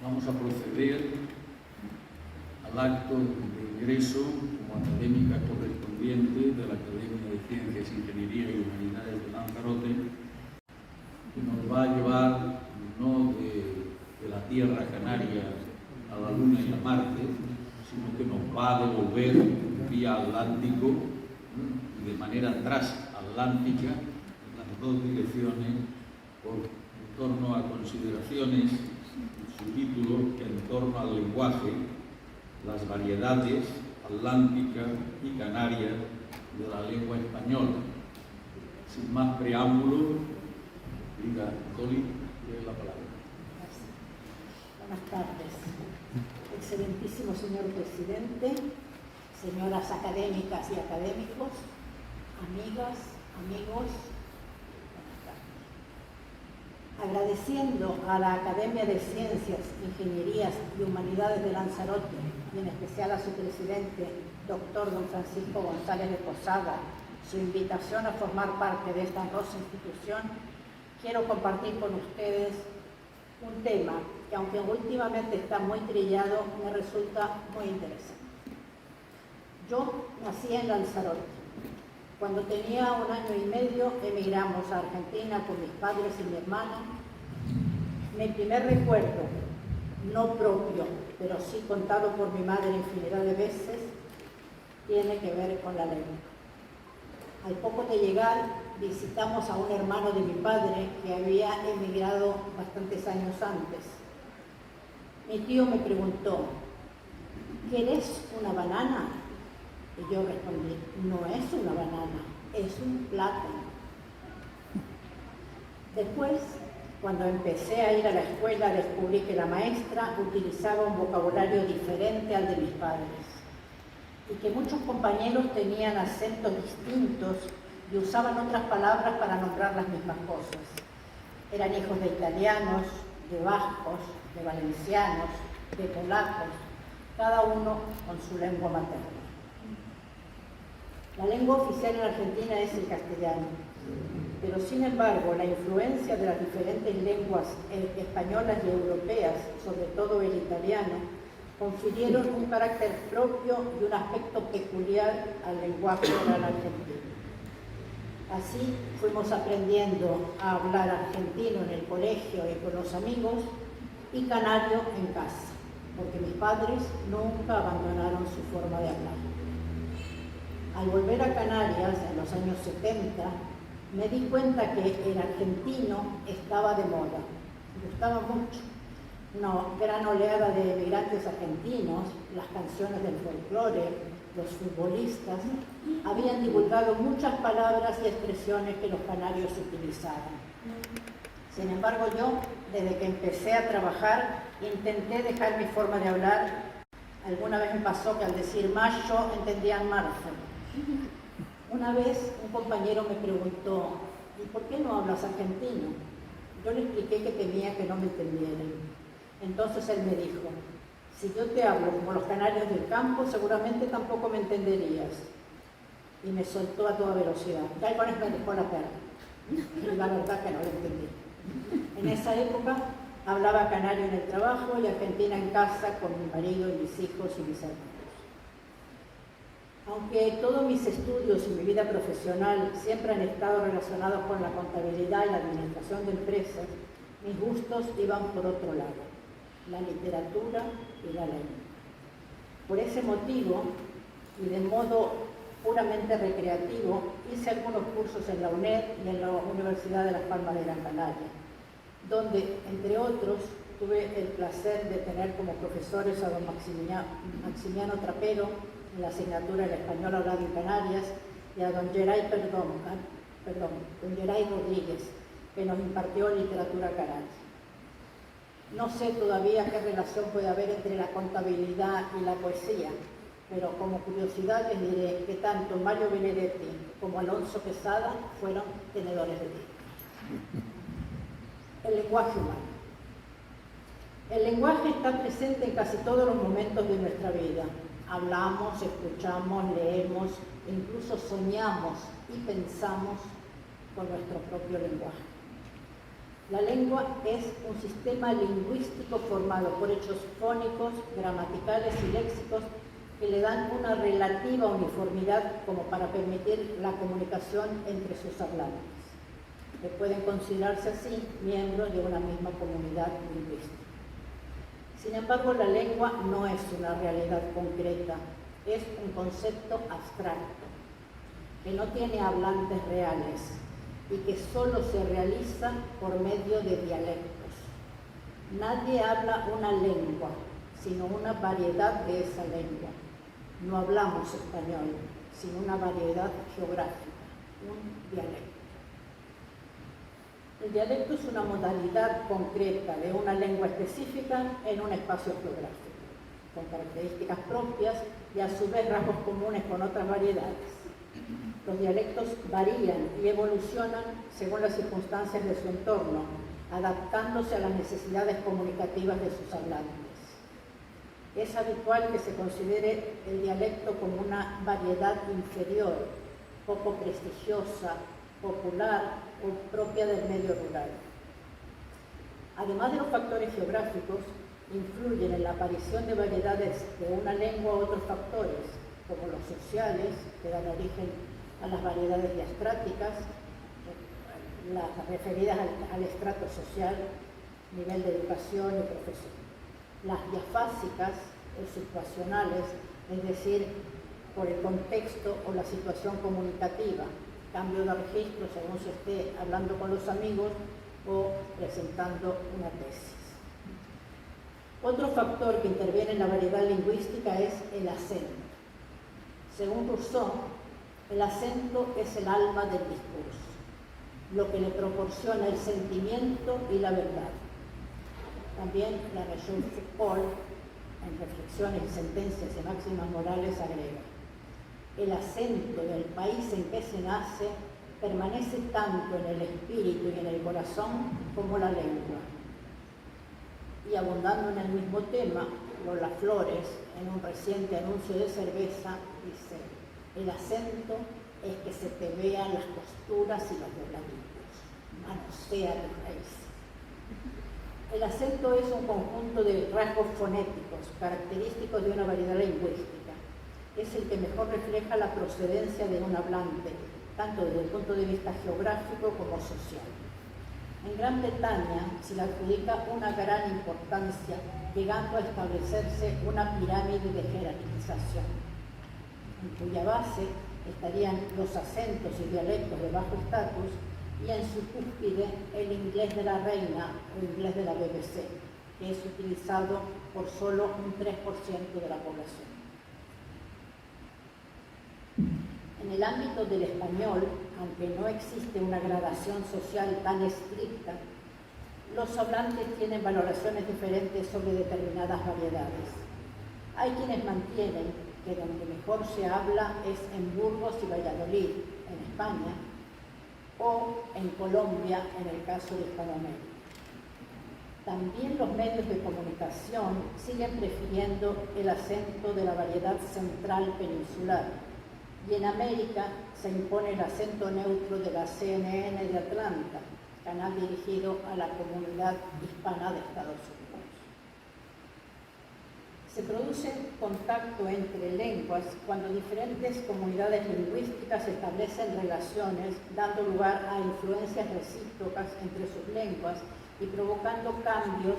Vamos a proceder al acto de ingreso como académica correspondiente de la Academia de Ciencias, Ingeniería y Humanidades de Lanzarote, que nos va a llevar no de la Tierra Canaria a la Luna y a Marte, sino que nos va a devolver vía Atlántico y de manera transatlántica las dos direcciones en torno a consideraciones, su título, en torno al lenguaje, las variedades atlántica y canaria de la lengua española. Sin más preámbulo, diga Dolly, tiene la palabra. Gracias. Buenas tardes. Excelentísimo señor presidente, señoras académicas y académicos, amigas, amigos, buenas tardes. Agradeciendo a la Academia de Ciencias, Ingenierías y Humanidades de Lanzarote, y en especial a su presidente, doctor don Francisco González de Posada, su invitación a formar parte de esta honrosa institución, quiero compartir con ustedes un tema que, aunque últimamente está muy trillado, me resulta muy interesante. Yo nací en Lanzarote. Cuando tenía 1 año y medio, emigramos a Argentina con mis padres y mi hermana. Mi primer recuerdo, no propio, pero sí contado por mi madre infinidad de veces, tiene que ver con la lengua. Al poco de llegar, visitamos a un hermano de mi padre que había emigrado bastantes años antes. Mi tío me preguntó, ¿querés una banana? Y yo respondí, no es una banana, es un plátano. Después, cuando empecé a ir a la escuela, descubrí que la maestra utilizaba un vocabulario diferente al de mis padres y que muchos compañeros tenían acentos distintos y usaban otras palabras para nombrar las mismas cosas. Eran hijos de italianos, de vascos, de valencianos, de polacos, cada uno con su lengua materna. La lengua oficial en Argentina es el castellano, pero sin embargo la influencia de las diferentes lenguas españolas y europeas, sobre todo el italiano, confirieron un carácter propio y un aspecto peculiar al lenguaje oral argentino. Así fuimos aprendiendo a hablar argentino en el colegio y con los amigos y canario en casa, porque mis padres nunca abandonaron su forma de hablar. Al volver a Canarias en los años 70, me di cuenta que el argentino estaba de moda, me gustaba mucho. Una gran oleada de emigrantes argentinos, las canciones del folclore, los futbolistas, habían divulgado muchas palabras y expresiones que los canarios utilizaban. Sin embargo, yo, desde que empecé a trabajar, intenté dejar mi forma de hablar. Alguna vez me pasó que al decir mayo entendían marzo. Una vez un compañero me preguntó, ¿y por qué no hablas argentino? Yo le expliqué que temía que no me entendieran. Entonces él me dijo, si yo te hablo como los canarios del campo, seguramente tampoco me entenderías. Y me soltó a toda velocidad. Ya con esto me dejó la perra. Y la verdad que no lo entendí. En esa época hablaba canario en el trabajo y argentina en casa con mi marido y mis hijos y mis hermanos. Aunque todos mis estudios y mi vida profesional siempre han estado relacionados con la contabilidad y la administración de empresas, mis gustos iban por otro lado, la literatura y la lengua. Por ese motivo, y de modo puramente recreativo, hice algunos cursos en la UNED y en la Universidad de Las Palmas de Gran Canaria, donde, entre otros, tuve el placer de tener como profesores a don Maximiano Trapero en la asignatura de Español hablado en Canarias y a don Geray Rodríguez, que nos impartió literatura canaria. No sé todavía qué relación puede haber entre la contabilidad y la poesía, pero como curiosidad les diré que tanto Mario Benedetti como Alonso Quesada fueron tenedores de libros. El lenguaje humano. El lenguaje está presente en casi todos los momentos de nuestra vida. Hablamos, escuchamos, leemos, e incluso soñamos y pensamos con nuestro propio lenguaje. La lengua es un sistema lingüístico formado por hechos fónicos, gramaticales y léxicos que le dan una relativa uniformidad como para permitir la comunicación entre sus hablantes, que pueden considerarse así miembros de una misma comunidad lingüística. Sin embargo, la lengua no es una realidad concreta, es un concepto abstracto, que no tiene hablantes reales y que solo se realiza por medio de dialectos. Nadie habla una lengua, sino una variedad de esa lengua. No hablamos español, sino una variedad geográfica, un dialecto. El dialecto es una modalidad concreta de una lengua específica en un espacio geográfico, con características propias y a su vez rasgos comunes con otras variedades. Los dialectos varían y evolucionan según las circunstancias de su entorno, adaptándose a las necesidades comunicativas de sus hablantes. Es habitual que se considere el dialecto como una variedad inferior, poco prestigiosa, popular o propia del medio rural. Además de los factores geográficos, influyen en la aparición de variedades de una lengua otros factores, como los sociales, que dan origen a las variedades diastráticas, las referidas al estrato social, nivel de educación y profesión. Las diafásicas o situacionales, es decir, por el contexto o la situación comunicativa, cambio de registro según se esté hablando con los amigos o presentando una tesis. Otro factor que interviene en la variedad lingüística es el acento. Según Rousseau, el acento es el alma del discurso, lo que le proporciona el sentimiento y la verdad. También la Región Foucault, en Reflexiones y Sentencias y Máximas Morales, agrega: el acento del país en que se nace permanece tanto en el espíritu y en el corazón como la lengua. Y abundando en el mismo tema, Lola Flores, en un reciente anuncio de cerveza, dice: el acento es que se te vean las costuras y los dobladitos, manosea tus raíces. El acento es un conjunto de rasgos fonéticos característicos de una variedad lingüística. Es el que mejor refleja la procedencia de un hablante, tanto desde el punto de vista geográfico como social. En Gran Bretaña se le adjudica una gran importancia, llegando a establecerse una pirámide de jerarquización, en cuya base estarían los acentos y dialectos de bajo estatus y en su cúspide el inglés de la reina o inglés de la BBC, que es utilizado por solo un 3% de la población. En el ámbito del español, aunque no existe una gradación social tan estricta, los hablantes tienen valoraciones diferentes sobre determinadas variedades. Hay quienes mantienen que donde mejor se habla es en Burgos y Valladolid, en España, o en Colombia, en el caso de Hispanoamérica. También los medios de comunicación siguen prefiriendo el acento de la variedad central peninsular, y en América se impone el acento neutro de la CNN de Atlanta, canal dirigido a la comunidad hispana de Estados Unidos. Se produce contacto entre lenguas cuando diferentes comunidades lingüísticas establecen relaciones, dando lugar a influencias recíprocas entre sus lenguas y provocando cambios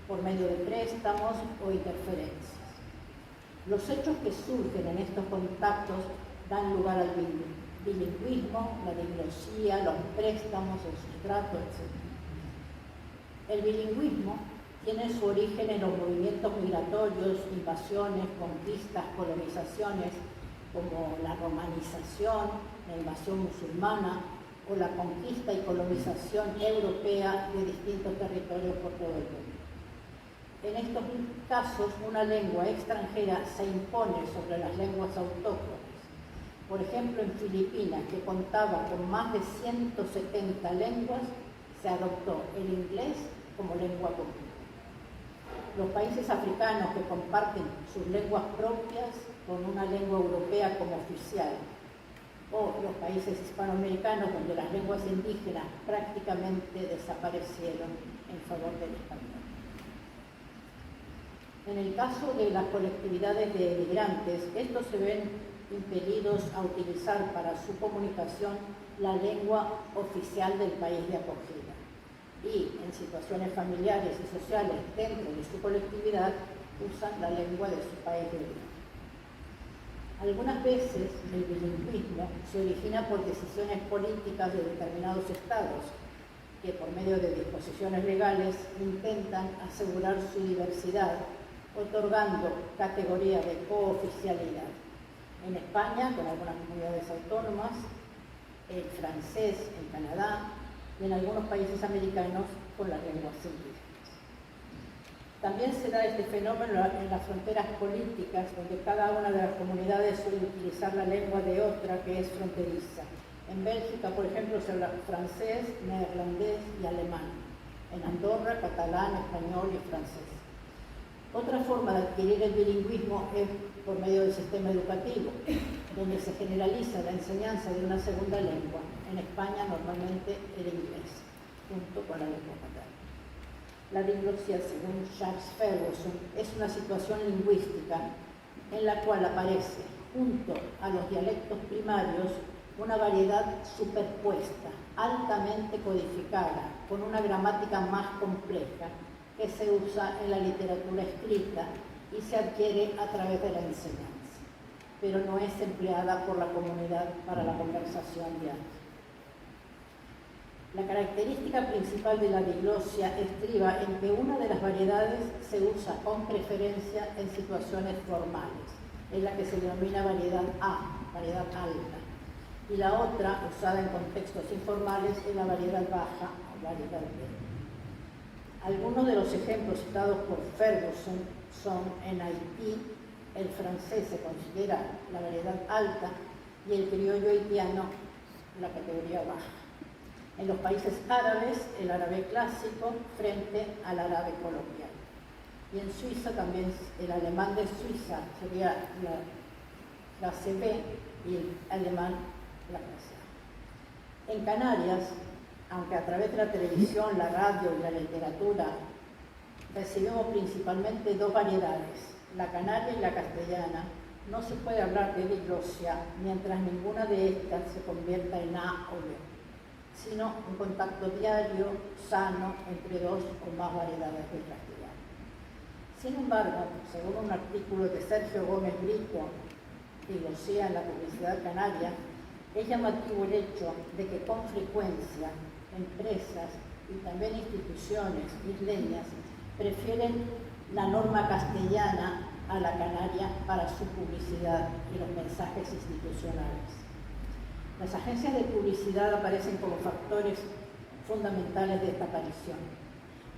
por medio de préstamos o interferencias. Los hechos que surgen en estos contactos dan lugar al bilingüismo, la diglosía, los préstamos, el sustrato, etc. El bilingüismo tiene su origen en los movimientos migratorios, invasiones, conquistas, colonizaciones, como la romanización, la invasión musulmana o la conquista y colonización europea de distintos territorios por todo el mundo. En estos casos, una lengua extranjera se impone sobre las lenguas autóctonas. Por ejemplo, en Filipinas, que contaba con más de 170 lenguas, se adoptó el inglés como lengua común. Los países africanos que comparten sus lenguas propias con una lengua europea como oficial, o los países hispanoamericanos, donde las lenguas indígenas prácticamente desaparecieron en favor del español. En el caso de las colectividades de emigrantes, estos se ven impedidos a utilizar para su comunicación la lengua oficial del país de acogida y en situaciones familiares y sociales dentro de su colectividad usan la lengua de su país de origen. Algunas veces el bilingüismo se origina por decisiones políticas de determinados estados que por medio de disposiciones legales intentan asegurar su diversidad, otorgando categoría de cooficialidad. En España, con algunas comunidades autónomas, el francés en Canadá y en algunos países americanos con las lenguas indígenas. También se da este fenómeno en las fronteras políticas, donde cada una de las comunidades suele utilizar la lengua de otra que es fronteriza. En Bélgica, por ejemplo, se habla francés, neerlandés y alemán. En Andorra, catalán, español y francés. Otra forma de adquirir el bilingüismo es por medio del sistema educativo, donde se generaliza la enseñanza de una segunda lengua. En España, normalmente el inglés, junto con la lengua materna. La diglosia, según Charles Ferguson, es una situación lingüística en la cual aparece, junto a los dialectos primarios, una variedad superpuesta, altamente codificada, con una gramática más compleja, que se usa en la literatura escrita y se adquiere a través de la enseñanza, pero no es empleada por la comunidad para la conversación diaria. La característica principal de la diglosia estriba en que una de las variedades se usa con preferencia en situaciones formales, es la que se denomina variedad A, variedad alta, y la otra, usada en contextos informales, es la variedad baja o variedad B. Algunos de los ejemplos citados por Ferguson son: en Haití, el francés se considera la variedad alta y el criollo haitiano la categoría baja. En los países árabes, el árabe clásico frente al árabe coloquial. Y en Suiza también el alemán de Suiza sería la clase B y el alemán la clase A. En Canarias, aunque a través de la televisión, la radio y la literatura recibimos principalmente dos variedades, la canaria y la castellana, no se puede hablar de diglosia mientras ninguna de estas se convierta en A o B, sino un contacto diario, sano, entre dos o más variedades del castellano. Sin embargo, según un artículo de Sergio Gómez Brito, Diglosía en la publicidad canaria, es llamativo el hecho de que con frecuencia empresas y también instituciones isleñas prefieren la norma castellana a la canaria para su publicidad y los mensajes institucionales. Las agencias de publicidad aparecen como factores fundamentales de esta aparición.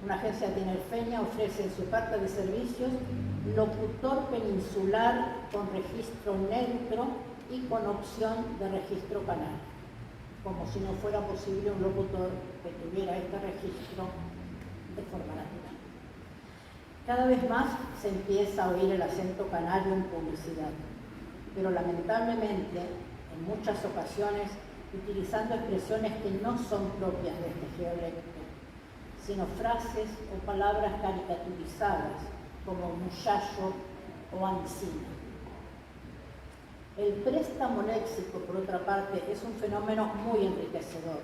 Una agencia tinerfeña ofrece en su carta de servicios locutor peninsular con registro neutro y con opción de registro canario, como si no fuera posible un locutor que tuviera este registro de forma natural. Cada vez más se empieza a oír el acento canario en publicidad, pero lamentablemente, en muchas ocasiones, utilizando expresiones que no son propias de este dialecto, sino frases o palabras caricaturizadas, como muchacho o ancina. El préstamo léxico, por otra parte, es un fenómeno muy enriquecedor,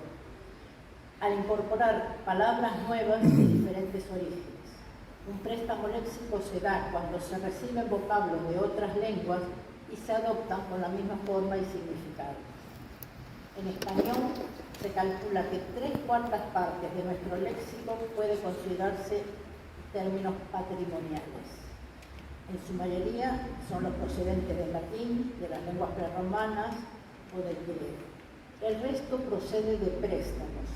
al incorporar palabras nuevas de diferentes orígenes. Un préstamo léxico se da cuando se reciben vocablos de otras lenguas y se adoptan con la misma forma y significado. En español se calcula que 3/4 partes de nuestro léxico puede considerarse términos patrimoniales. En su mayoría son los procedentes del latín, de las lenguas prerromanas o del griego. El resto procede de préstamos.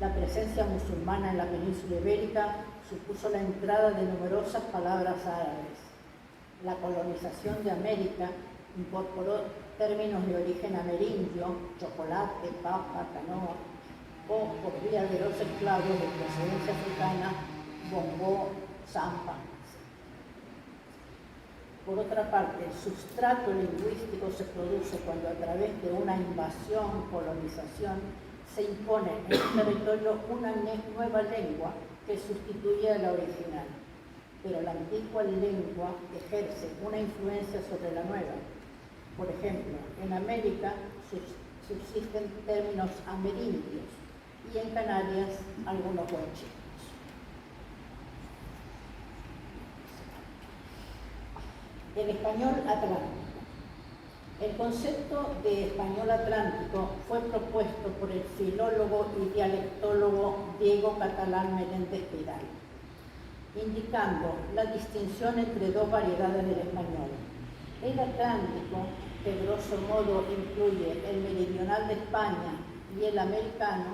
La presencia musulmana en la península ibérica supuso la entrada de numerosas palabras árabes. La colonización de América incorporó términos de origen amerindio, chocolate, papa, canoa, o por vía de los esclavos de procedencia africana, bongó, zampa. Por otra parte, el sustrato lingüístico se produce cuando a través de una invasión, colonización, se impone en el territorio una nueva lengua que sustituye a la original. Pero la antigua lengua ejerce una influencia sobre la nueva. Por ejemplo, en América subsisten términos amerindios y en Canarias algunos huanchinos. El español atlántico. El concepto de español atlántico fue propuesto por el filólogo y dialectólogo Diego Catalán Menéndez Pidal, indicando la distinción entre dos variedades del español. El atlántico, que grosso modo incluye el meridional de España y el americano,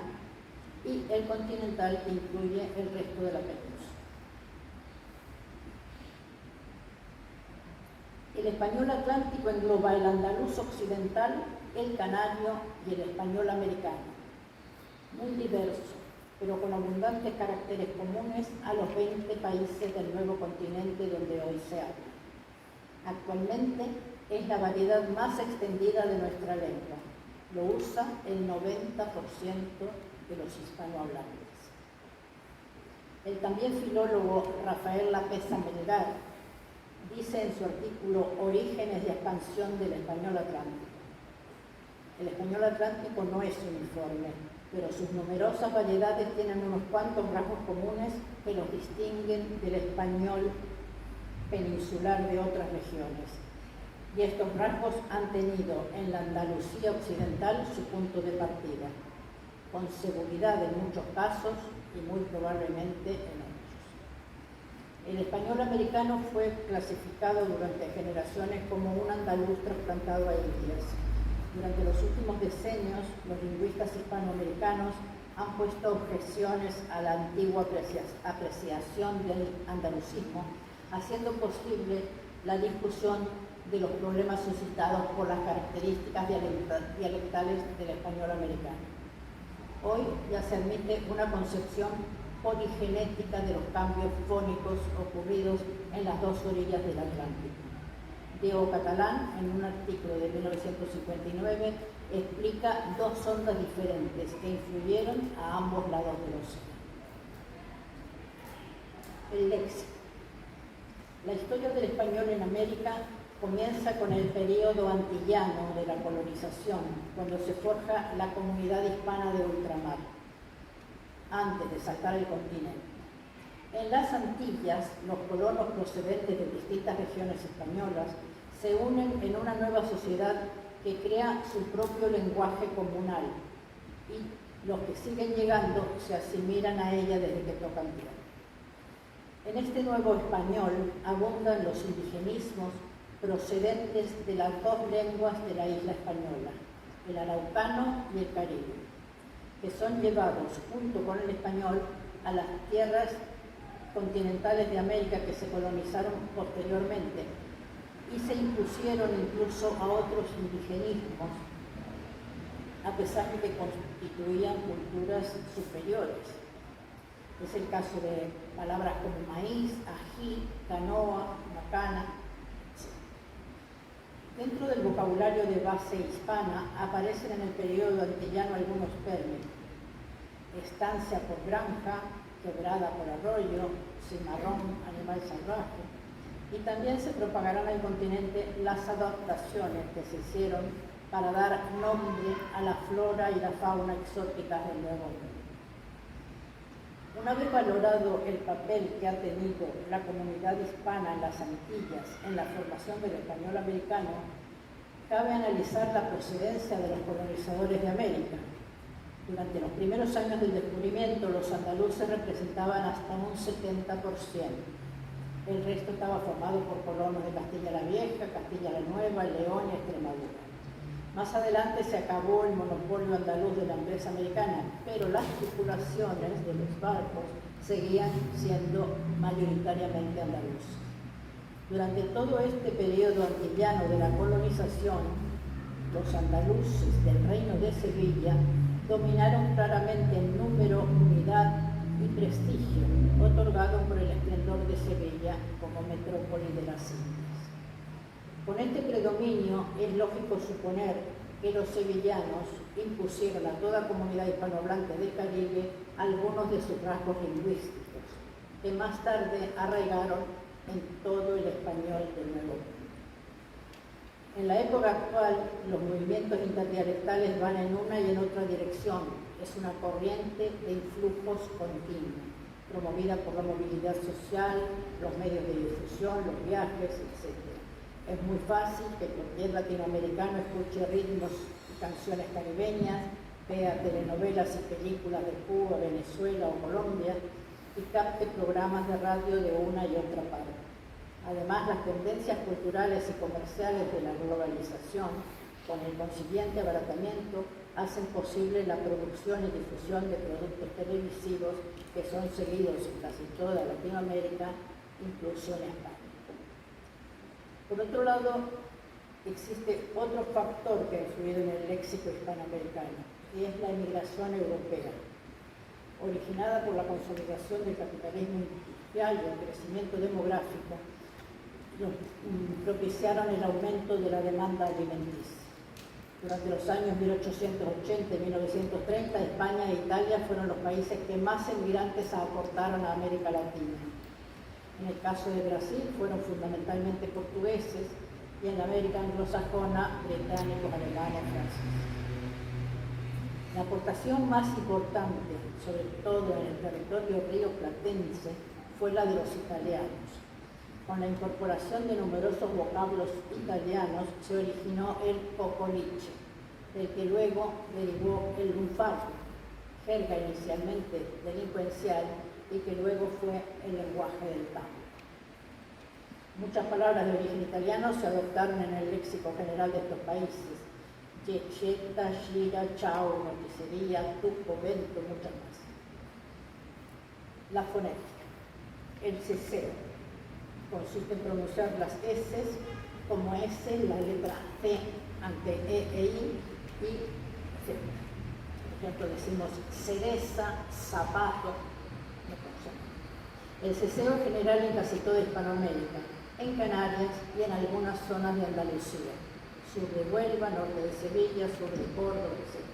y el continental, que incluye el resto de la península. El español atlántico engloba el andaluz occidental, el canario y el español americano, muy diverso, pero con abundantes caracteres comunes a los 20 países del nuevo continente donde hoy se habla. Actualmente es la variedad más extendida de nuestra lengua. Lo usa el 90% de los hispanohablantes. El también filólogo Rafael Lapesa Melgar dice en su artículo Orígenes y expansión del español atlántico: el español atlántico no es uniforme, pero sus numerosas variedades tienen unos cuantos rasgos comunes que los distinguen del español peninsular de otras regiones. Y estos rasgos han tenido en la Andalucía occidental su punto de partida, con seguridad en muchos casos y muy probablemente en otros. El español americano fue clasificado durante generaciones como un andaluz trasplantado a Indias. Durante los últimos decenios, los lingüistas hispanoamericanos han puesto objeciones a la antigua apreciación del andalucismo, haciendo posible la discusión de los problemas suscitados por las características dialectales del español americano. Hoy ya se admite una concepción poligenética de los cambios fónicos ocurridos en las dos orillas del Atlántico. Diego Catalán, en un artículo de 1959, explica dos ondas diferentes que influyeron a ambos lados del océano. El léxico. La historia del español en América comienza con el período antillano de la colonización, cuando se forja la comunidad hispana de ultramar, antes de saltar el continente. En las Antillas, los colonos procedentes de distintas regiones españolas se unen en una nueva sociedad que crea su propio lenguaje comunal, y los que siguen llegando se asimilan a ella desde que tocan tierra. En este nuevo español abundan los indigenismos procedentes de las dos lenguas de la isla española, el araucano y el caribe, que son llevados junto con el español a las tierras continentales de América que se colonizaron posteriormente y se impusieron incluso a otros indigenismos, a pesar de que constituían culturas superiores. Es el caso de palabras como maíz, ají, canoa, macana. Dentro del vocabulario de base hispana aparecen en el periodo antillano algunos términos: estancia por granja, quebrada por arroyo, cimarrón, animal salvaje. Y también se propagarán al continente las adaptaciones que se hicieron para dar nombre a la flora y la fauna exóticas del Nuevo Mundo. Una vez valorado el papel que ha tenido la comunidad hispana en las Antillas en la formación del español americano, cabe analizar la procedencia de los colonizadores de América. Durante los primeros años del descubrimiento, los andaluces representaban hasta un 70%. El resto estaba formado por colonos de Castilla la Vieja, Castilla la Nueva, León y Extremadura. Más adelante se acabó el monopolio andaluz de la empresa americana, pero las tripulaciones de los barcos seguían siendo mayoritariamente andaluzes. Durante todo este periodo antillano de la colonización, los andaluces del Reino de Sevilla dominaron claramente en número, unidad y prestigio, otorgado por el esplendor de Sevilla como metrópoli de las Indias. Con este predominio es lógico suponer que los sevillanos impusieron a toda comunidad hispanohablante del Caribe algunos de sus rasgos lingüísticos, que más tarde arraigaron en todo el español del Nuevo Mundo. En la época actual, los movimientos interdialectales van en una y en otra dirección. Es una corriente de influjos continua, promovida por la movilidad social, los medios de difusión, los viajes, etc. Es muy fácil que cualquier latinoamericano escuche ritmos y canciones caribeñas, vea telenovelas y películas de Cuba, Venezuela o Colombia y capte programas de radio de una y otra parte. Además, las tendencias culturales y comerciales de la globalización, con el consiguiente abaratamiento, hacen posible la producción y difusión de productos televisivos que son seguidos en casi toda Latinoamérica, incluso en España. Por otro lado, existe otro factor que ha influido en el léxico hispanoamericano, y es la emigración europea. Originada por la consolidación del capitalismo industrial y el crecimiento demográfico, propiciaron el aumento de la demanda alimenticia. Durante los años 1880 y 1930, España e Italia fueron los países que más emigrantes aportaron a América Latina. En el caso de Brasil fueron fundamentalmente portugueses y en la América anglosajona británicos, alemanes, franceses. La aportación más importante, sobre todo en el territorio rioplatense, fue la de los italianos. Con la incorporación de numerosos vocablos italianos se originó el cocoliche, del que luego derivó el lunfardo, jerga inicialmente delincuencial y que luego fue el lenguaje del campo. Muchas palabras de origen italiano se adoptaron en el léxico general de estos países: yecheta, gira, chao, roticería, tuco, vento, muchas más. La fonética, el ceseo, consiste en pronunciar las S como S, la letra C ante E e I y Z. Por ejemplo, decimos cereza, zapato, no conocemos. El ceseo es general en casi toda Hispanoamérica, en Canarias y en algunas zonas de Andalucía, sur de Huelva, norte de Sevilla, sur de Córdoba, etc.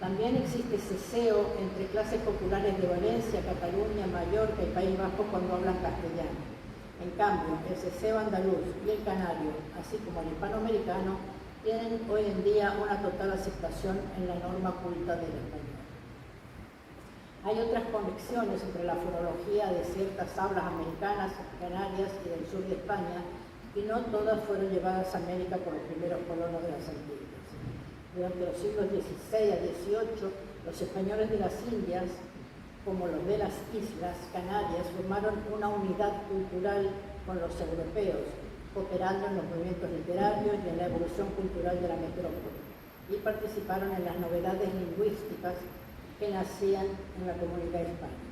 También existe ceseo entre clases populares de Valencia, Cataluña, Mallorca y País Vasco cuando hablan castellano. En cambio, el ceseo andaluz y el canario, así como el hispanoamericano, tienen hoy en día una total aceptación en la norma culta del español. Hay otras conexiones entre la fonología de ciertas hablas americanas, canarias y del sur de España, y no todas fueron llevadas a América por los primeros colonos de las Antillas. Durante los siglos XVI a XVIII, los españoles de las Indias, como los de las Islas Canarias, formaron una unidad cultural con los europeos, cooperando en los movimientos literarios y en la evolución cultural de la metrópoli, y participaron en las novedades lingüísticas que nacían en la comunidad hispana.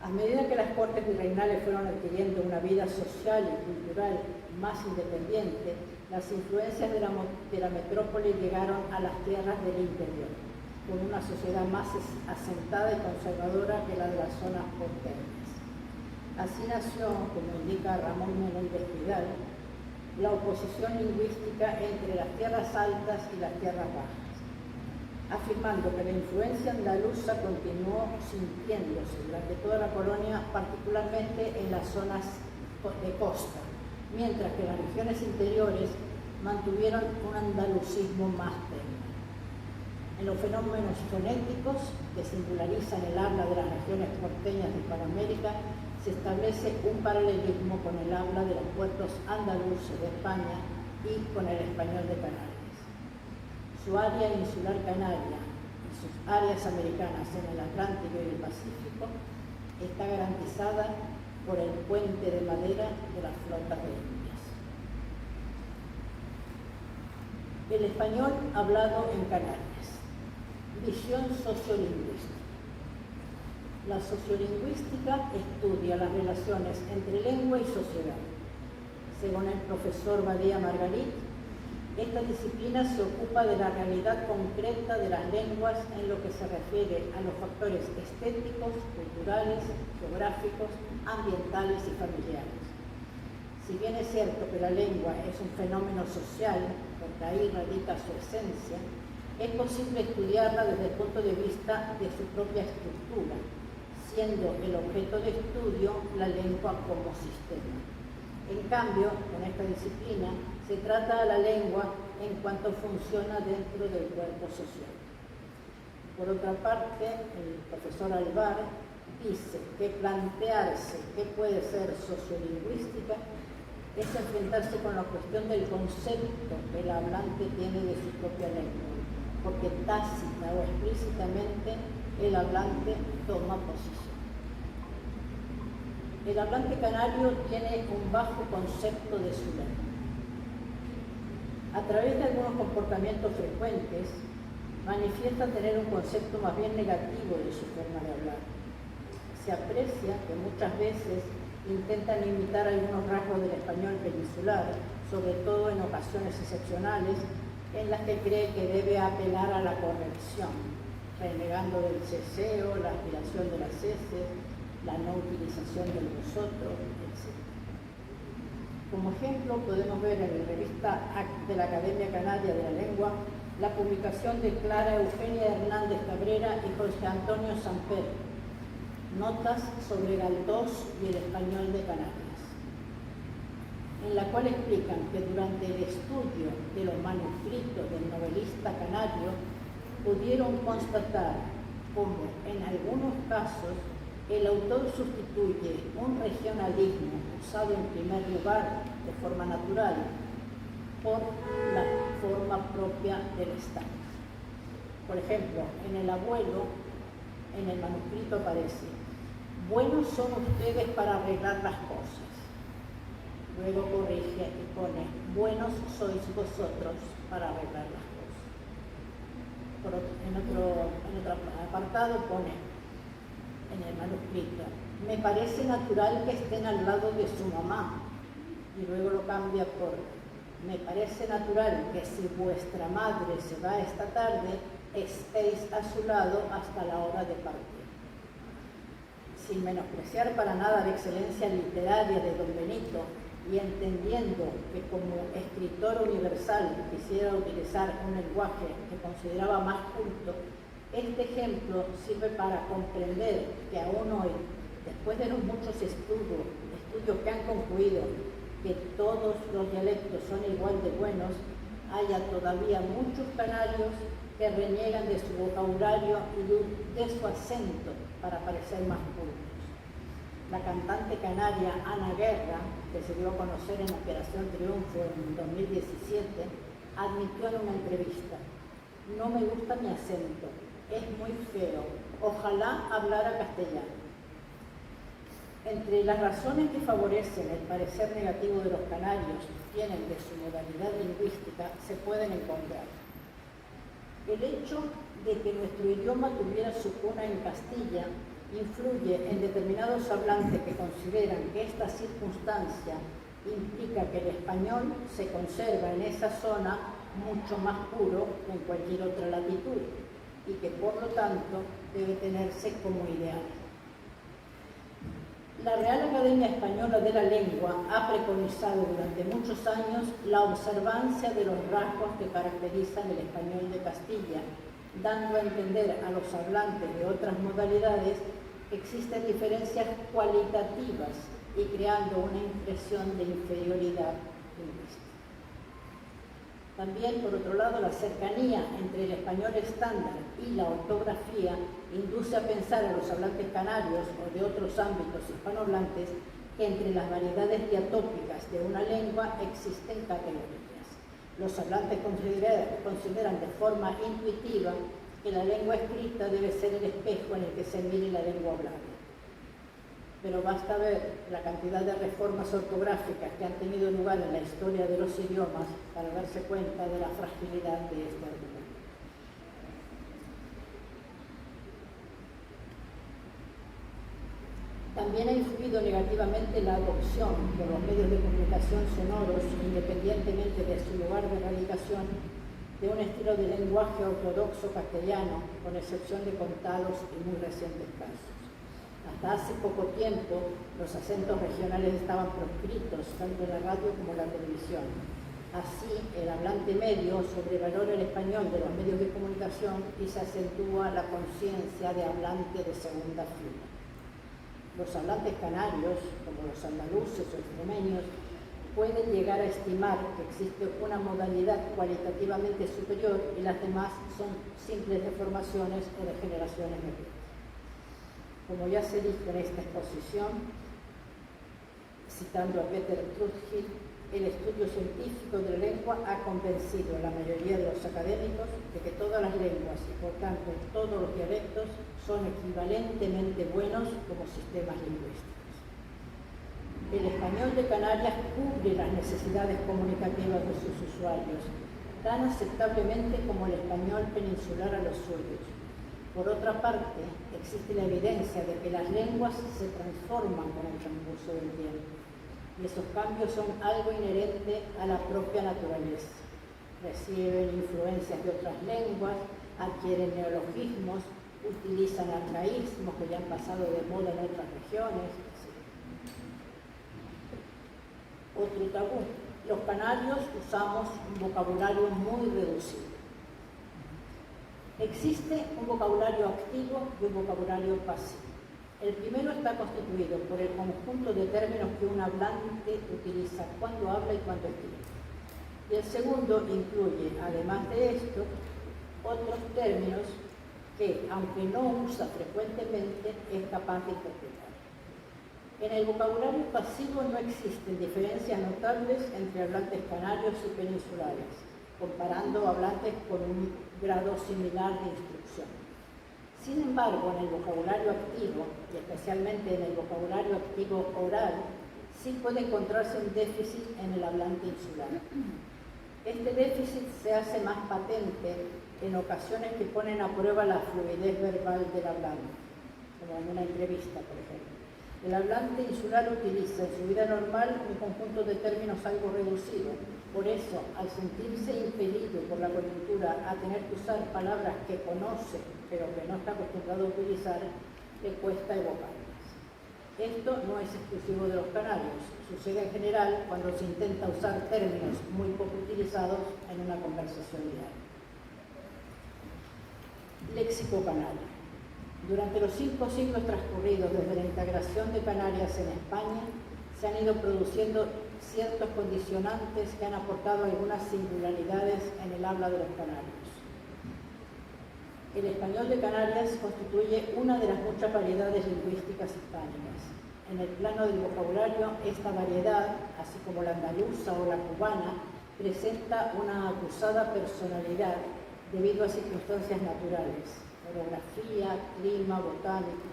A medida que las cortes virreinales fueron adquiriendo una vida social y cultural más independiente, las influencias de la metrópoli llegaron a las tierras del interior, con una sociedad más asentada y conservadora que la de las zonas porteñas. Así nació, como indica Ramón Menéndez Vidal, la oposición lingüística entre las tierras altas y las tierras bajas, afirmando que la influencia andaluza continuó sintiéndose durante toda la colonia, particularmente en las zonas de costa, mientras que las regiones interiores mantuvieron un andalucismo más tenue. En los fenómenos fonéticos que singularizan el habla de las regiones porteñas de Hispanoamérica, se establece un paralelismo con el habla de los puertos andaluces de España y con el español de Canarias. Su área insular canaria y sus áreas americanas en el Atlántico y el Pacífico está garantizada por el puente de madera de las flotas de Indias. El español hablado en Canarias. Visión sociolingüística. La sociolingüística estudia las relaciones entre lengua y sociedad. Según el profesor Badía Margarit, esta disciplina se ocupa de la realidad concreta de las lenguas en lo que se refiere a los factores estéticos, culturales, geográficos, ambientales y familiares. Si bien es cierto que la lengua es un fenómeno social, porque ahí radica su esencia, es posible estudiarla desde el punto de vista de su propia estructura, siendo el objeto de estudio la lengua como sistema. En cambio, con esta disciplina se trata a la lengua en cuanto funciona dentro del cuerpo social. Por otra parte, el profesor Alvar dice que plantearse qué puede ser sociolingüística es enfrentarse con la cuestión del concepto que el hablante tiene de su propia lengua, porque tácita o explícitamente el hablante toma posición. El hablante canario tiene un bajo concepto de su lengua. A través de algunos comportamientos frecuentes, manifiesta tener un concepto más bien negativo de su forma de hablar. Se aprecia que muchas veces intentan imitar algunos rasgos del español peninsular, sobre todo en ocasiones excepcionales, en las que cree que debe apelar a la corrección, renegando del ceseo, la aspiración de las heces, la no utilización del vosotros, etc. Como ejemplo, podemos ver en la revista de la Academia Canaria de la Lengua la publicación de Clara Eugenia Hernández Cabrera y José Antonio Samper, Notas sobre Galdós y el español de Canarias, en la cual explican que durante el estudio de los manuscritos del novelista canario pudieron constatar cómo en algunos casos el autor sustituye un regionalismo usado en primer lugar de forma natural por la forma propia del Estado. Por ejemplo, en El abuelo, en el manuscrito aparece: buenos son ustedes para arreglar las cosas. Luego corrige y pone: buenos sois vosotros para arreglar las cosas. En otro apartado pone en el manuscrito: me parece natural que estén al lado de su mamá. Y luego lo cambia por: me parece natural que si vuestra madre se va esta tarde, estéis a su lado hasta la hora de partir. Sin menospreciar para nada la excelencia literaria de don Benito y entendiendo que como escritor universal quisiera utilizar un lenguaje que consideraba más culto, este ejemplo sirve para comprender que aún hoy, después de los muchos estudios que han concluido que todos los dialectos son igual de buenos, haya todavía muchos canarios que reniegan de su vocabulario y de su acento para parecer más cultos. La cantante canaria Ana Guerra, que se dio a conocer en Operación Triunfo en 2017, admitió en una entrevista: no me gusta mi acento, es muy feo, ojalá hablara castellano. Entre las razones que favorecen el parecer negativo de los canarios tienen de su modalidad lingüística se pueden encontrar el hecho de que nuestro idioma tuviera su cuna en Castilla influye en determinados hablantes que consideran que esta circunstancia implica que el español se conserva en esa zona mucho más puro que en cualquier otra latitud y que por lo tanto debe tenerse como ideal. La Real Academia Española de la Lengua ha preconizado durante muchos años la observancia de los rasgos que caracterizan el español de Castilla, dando a entender a los hablantes de otras modalidades que existen diferencias cualitativas y creando una impresión de inferioridad lingüística. También, por otro lado, la cercanía entre el español estándar y la ortografía induce a pensar a los hablantes canarios o de otros ámbitos hispanohablantes que entre las variedades diatópicas de una lengua existen categorías. Los hablantes consideran de forma intuitiva que la lengua escrita debe ser el espejo en el que se mire la lengua hablada. Pero basta ver la cantidad de reformas ortográficas que han tenido lugar en la historia de los idiomas para darse cuenta de la fragilidad de este argumento. También ha influido negativamente la adopción por los medios de comunicación sonoros, independientemente de su lugar de radicación, de un estilo de lenguaje ortodoxo castellano, con excepción de contados y muy recientes casos. Hasta hace poco tiempo, los acentos regionales estaban proscritos tanto en la radio como en la televisión. Así, el hablante medio sobrevalora el español de los medios de comunicación y se acentúa la conciencia de hablante de segunda fila. Los hablantes canarios, como los andaluces o extremeños, pueden llegar a estimar que existe una modalidad cualitativamente superior y las demás son simples deformaciones o degeneraciones métricas. Como ya se dijo en esta exposición, citando a Peter Trudgill, el estudio científico de la lengua ha convencido a la mayoría de los académicos de que todas las lenguas y por tanto todos los dialectos son equivalentemente buenos como sistemas lingüísticos. El español de Canarias cubre las necesidades comunicativas de sus usuarios tan aceptablemente como el español peninsular a los suyos. Por otra parte, existe la evidencia de que las lenguas se transforman con el transcurso del tiempo. Y esos cambios son algo inherente a la propia naturaleza. Reciben influencias de otras lenguas, adquieren neologismos, utilizan arcaísmos que ya han pasado de moda en otras regiones, etc. Otro tabú. Los canarios usamos un vocabulario muy reducido. Existe un vocabulario activo y un vocabulario pasivo. El primero está constituido por el conjunto de términos que un hablante utiliza cuando habla y cuando escribe. Y el segundo incluye, además de esto, otros términos que, aunque no usa frecuentemente, es capaz de interpretar. En el vocabulario pasivo no existen diferencias notables entre hablantes canarios y peninsulares, comparando hablantes con un grado similar de instrucción. Sin embargo, en el vocabulario activo, y especialmente en el vocabulario activo oral, sí puede encontrarse un déficit en el hablante insular. Este déficit se hace más patente en ocasiones que ponen a prueba la fluidez verbal del hablante, como en una entrevista, por ejemplo. El hablante insular utiliza en su vida normal un conjunto de términos algo reducido. Por eso, al sentirse impelido por la coyuntura a tener que usar palabras que conoce, pero que no está acostumbrado a utilizar, le cuesta evocarlas. Esto no es exclusivo de los canarios. Sucede en general cuando se intenta usar términos muy poco utilizados en una conversación diaria. Léxico canario. Durante los 5 siglos transcurridos desde la integración de Canarias en España, se han ido produciendo ciertos condicionantes que han aportado algunas singularidades en el habla de los canarios. El español de Canarias constituye una de las muchas variedades lingüísticas hispánicas. En el plano del vocabulario, esta variedad, así como la andaluza o la cubana, presenta una acusada personalidad debido a circunstancias naturales, orografía, clima, botánica.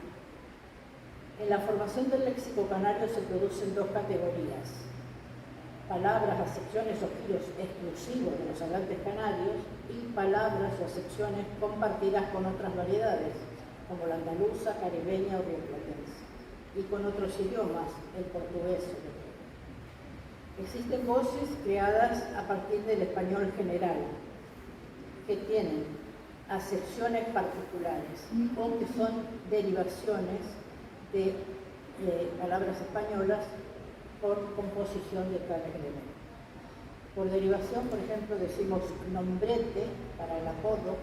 En la formación del léxico canario se producen dos categorías: palabras, acepciones o giros exclusivos de los hablantes canarios y palabras o acepciones compartidas con otras variedades, como la andaluza, caribeña o rioplatense, y con otros idiomas, el portugués sobre todo. Existen voces creadas a partir del español general, que tienen acepciones particulares o que son derivaciones de palabras españolas por composición de cada elemento. Por derivación, por ejemplo, decimos nombrete para el apodo,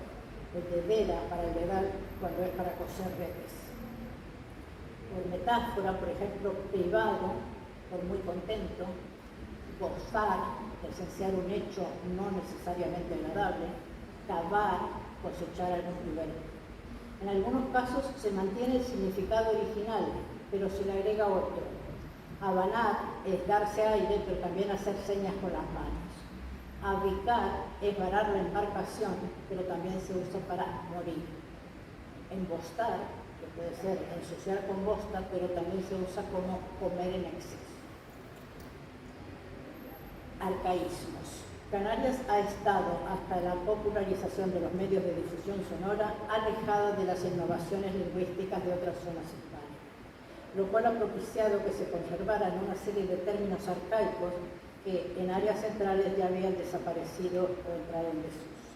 el dedera para el dedal, cuando es para coser redes. Por metáfora, por ejemplo, privado, por muy contento, gozar, presenciar un hecho no necesariamente agradable, cavar, cosechar algún tubérculo. En algunos casos se mantiene el significado original, pero se le agrega otro. Abanar es darse aire, pero también hacer señas con las manos. Abicar es varar la embarcación, pero también se usa para morir. Embostar, que puede ser ensuciar con bosta, pero también se usa como comer en exceso. Arcaísmos. Canarias ha estado, hasta la popularización de los medios de difusión sonora, alejada de las innovaciones lingüísticas de otras zonas hispánicas, lo cual ha propiciado que se conservaran una serie de términos arcaicos que en áreas centrales ya habían desaparecido o entrado en desuso.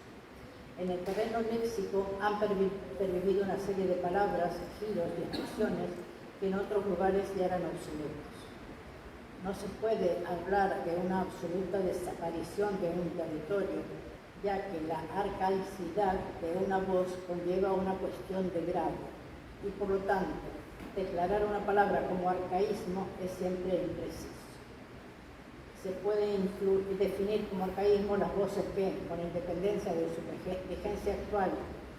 En el terreno léxico han pervivido una serie de palabras, giros y expresiones que en otros lugares ya eran obsoletos. No se puede hablar de una absoluta desaparición de un territorio, ya que la arcaicidad de una voz conlleva una cuestión de grado y por lo tanto declarar una palabra como arcaísmo es siempre impreciso. Se puede definir como arcaísmo las voces que, con independencia de su vigencia actual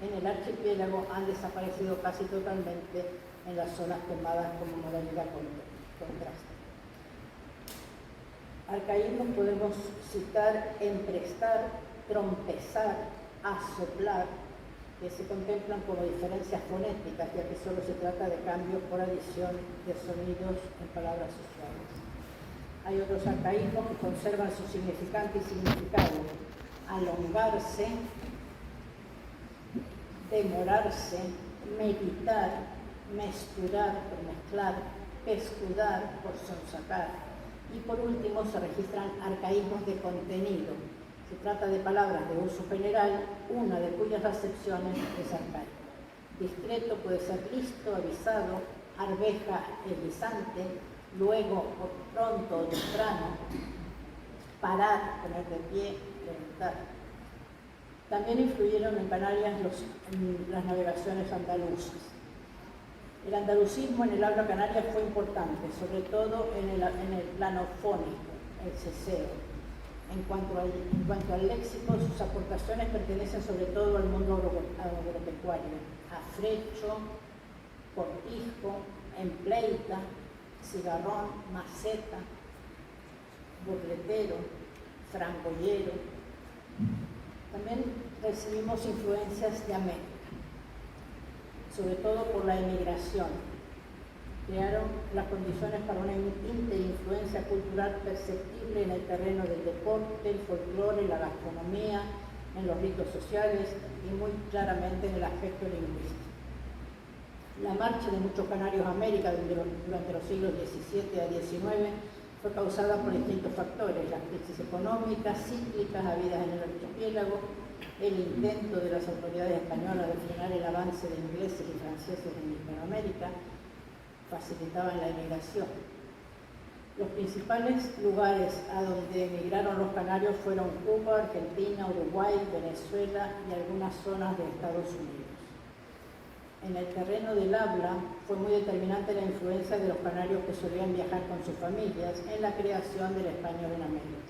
en el archipiélago, han desaparecido casi totalmente en las zonas tomadas como modalidad contraste. Arcaísmos podemos citar emprestar, trompezar, asoplar, que se contemplan como diferencias fonéticas, ya que solo se trata de cambios por adición de sonidos en palabras usuales. Hay otros arcaísmos que conservan su significante y significado: alongarse, demorarse, meditar, mesturar por mezclar, pescudar por sonsacar. Y por último se registran arcaísmos de contenido. Se trata de palabras de uso general, una de cuyas acepciones es arcaica. Discreto puede ser listo, avisado, arveja, erizante, luego, por pronto o temprano, parar, poner de pie, levantar. También influyeron en Canarias las navegaciones andaluzas. El andalucismo en el habla canaria fue importante, sobre todo en el plano fónico, el ceseo. En cuanto al léxico, sus aportaciones pertenecen sobre todo al mundo agropecuario: afrecho, cortijo, empleita, cigarrón, maceta, burletero, frangollero. También recibimos influencias de América, sobre todo por la emigración. Crearon las condiciones para una interinfluencia cultural perceptible en el terreno del deporte, el folclore, la gastronomía, en los ritos sociales y muy claramente en el aspecto lingüístico. La marcha de muchos canarios a América durante los siglos XVII a XIX fue causada por distintos factores: las crisis económicas, cíclicas habidas en el archipiélago, el intento de las autoridades españolas de frenar el avance de ingleses y franceses en Hispanoamérica facilitaban la emigración. Los principales lugares a donde emigraron los canarios fueron Cuba, Argentina, Uruguay, Venezuela y algunas zonas de Estados Unidos. En el terreno del habla fue muy determinante la influencia de los canarios que solían viajar con sus familias en la creación del español en América.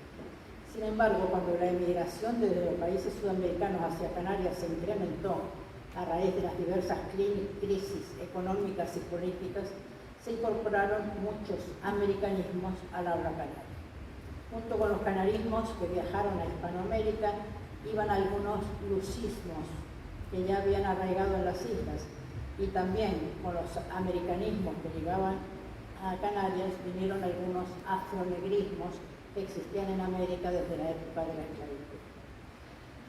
Sin embargo, cuando la emigración desde los países sudamericanos hacia Canarias se incrementó a raíz de las diversas crisis económicas y políticas, se incorporaron muchos americanismos al habla canaria. Junto con los canarismos que viajaron a Hispanoamérica, iban algunos lucismos que ya habían arraigado en las islas, y también con los americanismos que llegaban a Canarias vinieron algunos afronegrismos que existían en América desde la época de la esclavitud.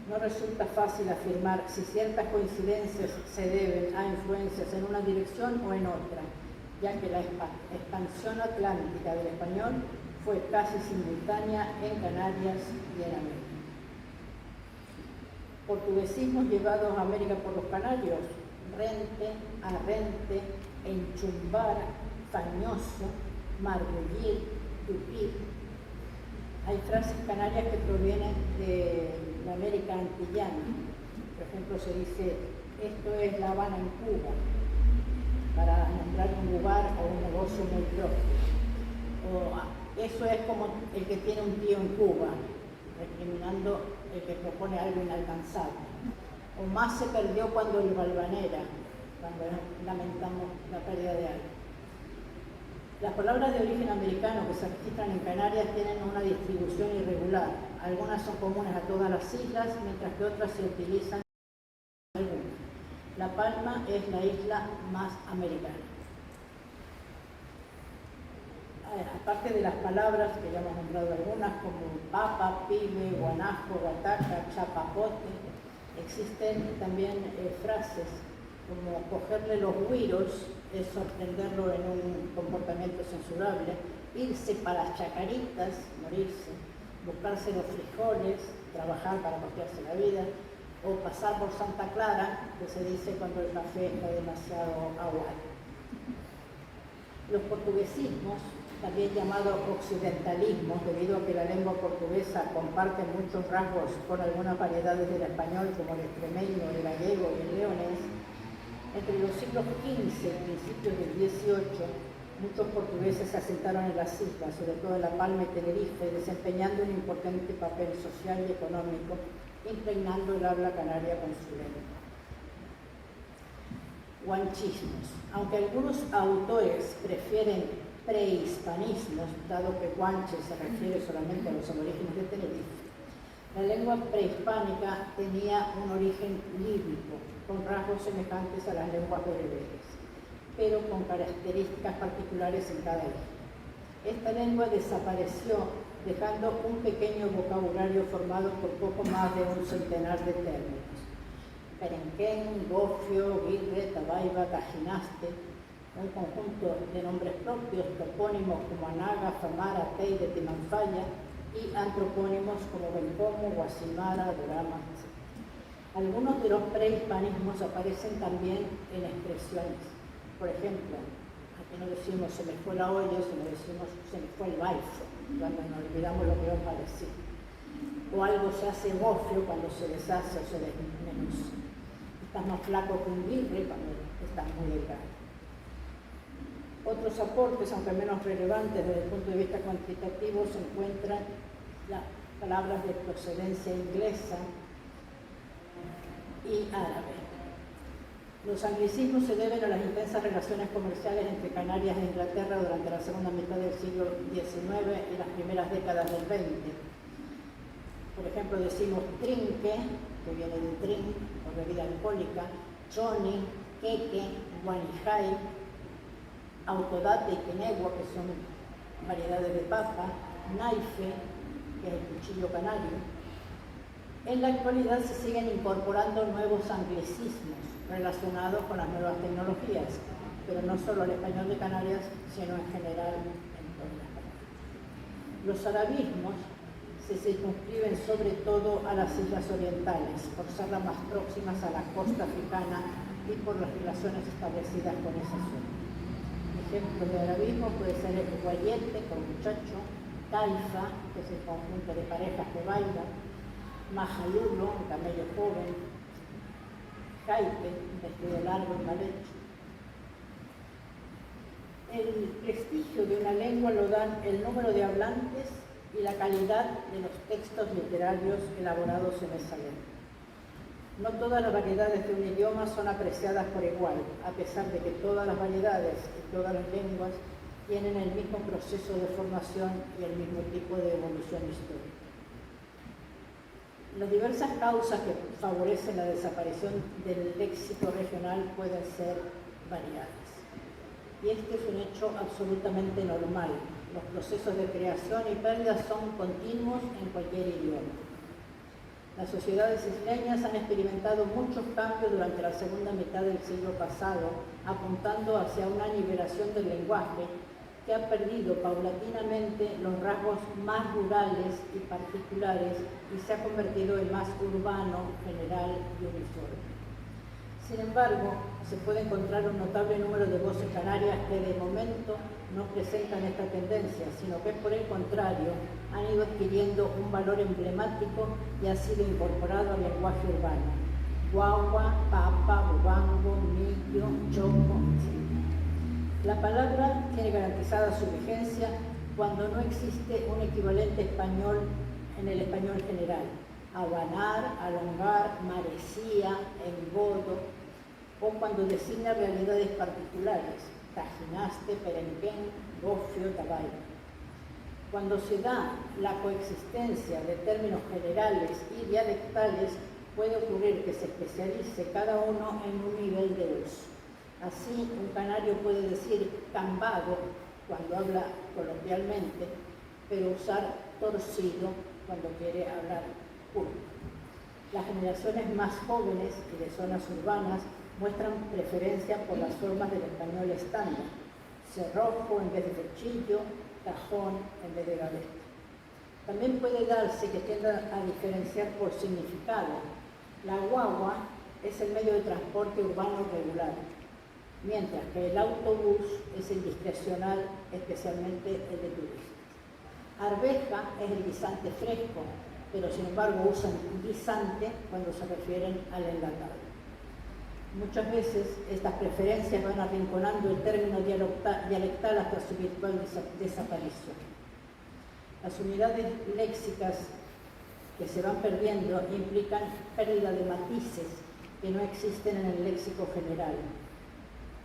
No resulta fácil afirmar si ciertas coincidencias se deben a influencias en una dirección o en otra, ya que la expansión atlántica del español fue casi simultánea en Canarias y en América. Portuguesismos llevados a América por los canarios: rente, arrente, enchumbar, fañoso, margullir, tupir. Hay frases canarias que provienen de la América antillana. Por ejemplo, se dice: esto es La Habana en Cuba, para nombrar un lugar o un negocio muy próspero. O eso es como el que tiene un tío en Cuba, recriminando el que propone algo inalcanzable. O más se perdió cuando el Valvanera, cuando lamentamos la pérdida de algo. Las palabras de origen americano que se registran en Canarias tienen una distribución irregular. Algunas son comunes a todas las islas, mientras que otras se utilizan en algunas. La Palma es la isla más americana. Aparte de las palabras que ya hemos nombrado algunas, como papa, pibe, guanajo, gataca, chapapote, existen también frases como cogerle los güiros, es sorprenderlo en un comportamiento censurable; irse para las chacaritas, morirse; buscarse los frijoles, trabajar para costearse la vida; o pasar por Santa Clara, que se dice cuando el café está demasiado aguado. Los portuguesismos, también llamados occidentalismos, debido a que la lengua portuguesa comparte muchos rasgos con algunas variedades del español, como el extremeño, el gallego y el leonés, entre los siglos XV y principios del XVIII, muchos portugueses se asentaron en las islas, sobre todo en La Palma y Tenerife, desempeñando un importante papel social y económico, impregnando el habla canaria con su lengua. Guanchismos. Aunque algunos autores prefieren prehispanismos, dado que guanche se refiere solamente a los aborígenes de Tenerife, la lengua prehispánica tenía un origen líbico, con rasgos semejantes a las lenguas bereberes, pero con características particulares en cada isla. Esta lengua desapareció, dejando un pequeño vocabulario formado por poco más de un centenar de términos: Perenquén, Gofio, Guirre, Tabaiba, Tajinaste, un conjunto de nombres propios, topónimos como Anaga, Famara, Teide, Timanfaya, y antropónimos como Bencomo, Guasimara, Durama, etc. Algunos de los prehispanismos aparecen también en expresiones. Por ejemplo, aquí no decimos se me fue la olla, sino decimos se me fue el baifo, cuando nos olvidamos lo que vamos a decir. O algo se hace gofio cuando se deshace o se desmenuza. Estás más flaco que un guirre cuando estás muy delgado. Otros aportes, aunque menos relevantes desde el punto de vista cuantitativo, se encuentran las palabras de procedencia inglesa y árabe. Los anglicismos se deben a las intensas relaciones comerciales entre Canarias e Inglaterra durante la segunda mitad del siglo XIX y las primeras décadas del XX. Por ejemplo, decimos trinque, que viene de drink, o bebida alcohólica, choni, queque, guanijay, autodate y quenegua, que son variedades de papa, naife, que es el cuchillo canario. En la actualidad se siguen incorporando nuevos anglicismos relacionados con las nuevas tecnologías, pero no solo al español de Canarias, sino en general en toda España. Los arabismos se circunscriben sobre todo a las islas orientales, por ser las más próximas a la costa africana y por las relaciones establecidas con esa zona. Ejemplos de arabismo puede ser el guayete, con muchacho, taifa, que es el conjunto de parejas que bailan, majalulo, un camello joven, jaipe, un vestido largo y mal hecho. El prestigio de una lengua lo dan el número de hablantes y la calidad de los textos literarios elaborados en esa lengua. No todas las variedades de un idioma son apreciadas por igual, a pesar de que todas las variedades y todas las lenguas tienen el mismo proceso de formación y el mismo tipo de evolución histórica. Las diversas causas que favorecen la desaparición del léxico regional pueden ser variadas. Y este es un hecho absolutamente normal. Los procesos de creación y pérdida son continuos en cualquier idioma. Las sociedades isleñas han experimentado muchos cambios durante la segunda mitad del siglo pasado, apuntando hacia una nivelación del lenguaje que ha perdido paulatinamente los rasgos más rurales y particulares y se ha convertido en más urbano, general y uniforme. Sin embargo, se puede encontrar un notable número de voces canarias que de momento no presentan esta tendencia, sino que por el contrario han ido adquiriendo un valor emblemático y ha sido incorporado al lenguaje urbano. Guagua, papa, bobango, millo, choco, etc. La palabra tiene garantizada su vigencia cuando no existe un equivalente español en el español general. Abanar, alongar, marecía, engodo, o cuando designa realidades particulares, tajinaste, perenquén, gofio, tabaiba. Cuando se da la coexistencia de términos generales y dialectales, puede ocurrir que se especialice cada uno en un nivel de uso. Así, un canario puede decir cambado cuando habla coloquialmente, pero usar torcido cuando quiere hablar puro. Las generaciones más jóvenes y de zonas urbanas muestran preferencia por las formas del español estándar: cerrojo en vez de cuchillo, cajón en vez de gaveta. También puede darse que tiendan a diferenciar por significado. La guagua es el medio de transporte urbano regular, mientras que el autobús es el discrecional. direccional, especialmente el de turistas. Arveja es el guisante fresco, pero sin embargo usan guisante cuando se refieren al enlatado. Muchas veces estas preferencias van arrinconando el término dialectal hasta su virtual desaparición. Las unidades léxicas que se van perdiendo implican pérdida de matices que no existen en el léxico general.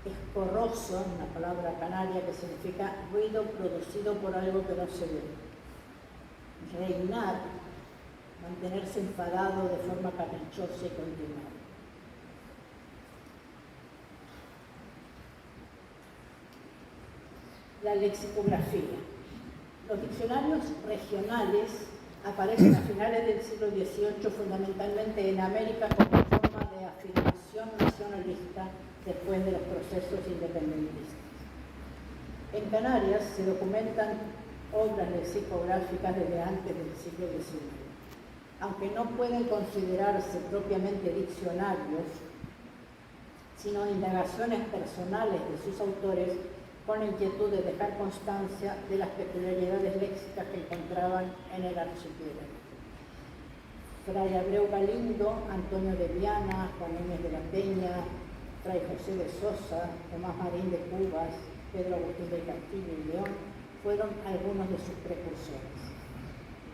Escorroso, una palabra canaria que significa ruido producido por algo que no se ve. Reinar, mantenerse enfadado de forma caprichosa y continuada. La lexicografía. Los diccionarios regionales aparecen a finales del siglo XVIII fundamentalmente en América como forma de afirmación nacionalista después de los procesos independentistas. En Canarias se documentan obras lexicográficas desde antes del siglo XIX. Aunque no pueden considerarse propiamente diccionarios, sino indagaciones personales de sus autores con la inquietud de dejar constancia de las peculiaridades léxicas que encontraban en el archipiélago. Fray Abreu Galindo, Antonio de Viana, Juan Núñez de la Peña, Fray José de Sosa, Tomás Marín de Cubas, Pedro Agustín del Castillo y León fueron algunos de sus precursores.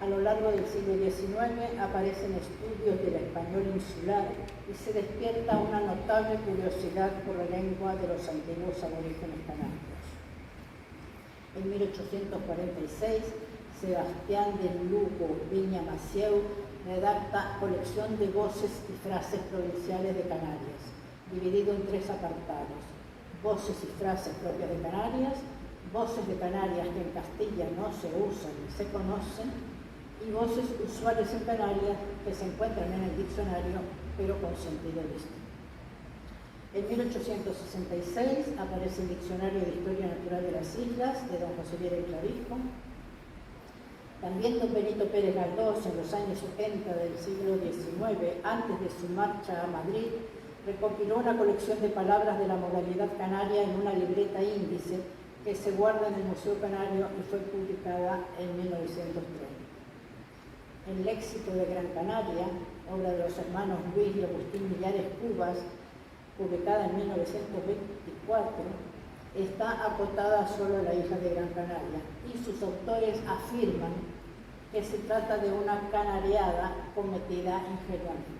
A lo largo del siglo XIX aparecen estudios del español insular y se despierta una notable curiosidad por la lengua de los antiguos aborígenes canarios. En 1846, Sebastián de Lugo Viña Macieu redacta Colección de voces y frases provinciales de Canarias, dividido en 3 apartados: voces y frases propias de Canarias, voces de Canarias que en Castilla no se usan ni se conocen, y voces usuales en Canarias que se encuentran en el diccionario, pero con sentido distinto. En 1866 aparece el Diccionario de Historia Natural de las Islas, de don José Viera y Clavijo. También don Benito Pérez Galdós, en los años 70 del siglo XIX, antes de su marcha a Madrid, recopiló una colección de palabras de la modalidad canaria en una libreta índice que se guarda en el Museo Canario y fue publicada en 1930. El Léxico de Gran Canaria, obra de los hermanos Luis y Agustín Millares Cubas, publicada en 1924, está acotada solo a la isla de Gran Canaria y sus autores afirman que se trata de una canariada cometida ingenuamente,